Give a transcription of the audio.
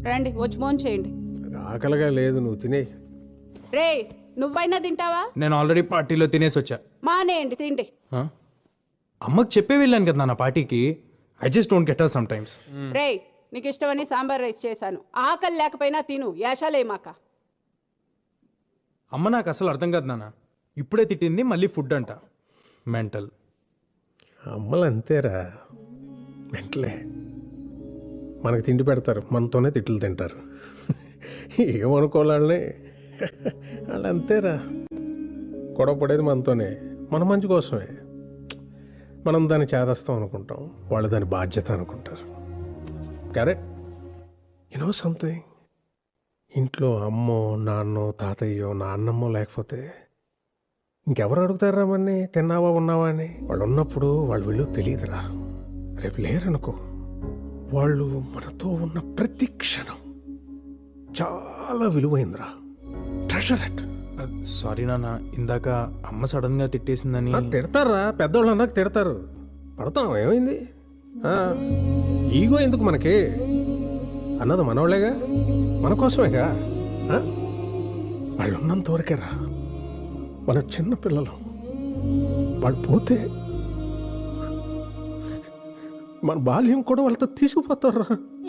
రండి వచ్చి ఫోన్ చేయండి. ఆకలిగా లేదు, నువ్వు తినే. రే నువ్వైనా తింటావా? నేను ఆల్రెడీ పార్టీలో తినేసి వచ్చా. మానేయండి తిండి. అమ్మకి చెప్పే వెళ్ళాను కదా నా పార్టీకి. I just don't get her sometimes. రే నీకు ఇష్టమని సాంబార్ రైస్ చేశాను. ఆకలి లేకపోయినా తిను, యాషాలేమాక. అమ్మ నాకు అసలు అర్థం కాదు నాన్న. ఇప్పుడే తిట్టింది, మళ్ళీ ఫుడ్ అంట. మెంటల్. అమ్మలు అంతేరా, వెంటలే మనకు తిండి పెడతారు, మనతోనే తిట్లు తింటారు. ఏమనుకోవాలని వాళ్ళు అంతేరా. గొడవ పడేది మనతోనే, మన మంచి కోసమే. మనం దాన్ని చేదస్తాం అనుకుంటాం, వాళ్ళు దాని బాధ్యత అనుకుంటారు. కరెక్ట్. యూనో సంథింగ్, ఇంట్లో అమ్మో నాన్నో తాతయ్యో నాన్నమ్మో లేకపోతే ఇంకెవరు అడుగుతారా మన్ని తిన్నావా ఉన్నావా అని? వాళ్ళు ఉన్నప్పుడు వాళ్ళు విలువ తెలియదురా. రేపు లేరనుకో, వాళ్ళు మనతో ఉన్న ప్రతి క్షణం చాలా విలువైందిరా. Treasure it. సారీ నాన్న, ఇందాక అమ్మ సడన్ గా తిట్టేసిందని. తిడతారా, పెద్దవాళ్ళు అన్నాక తిడతారు, పడతాం. ఏమైంది? ఈగో ఎందుకు మనకి? అన్నది మనవాళ్ళేగా, మన కోసమేగా. వాళ్ళు ఉన్నంత వరకేరా మన చిన్న పిల్లలు. వాళ్ళు పోతే మన బాల్యం కూడా వాళ్ళతో తీసుకుపోతారా.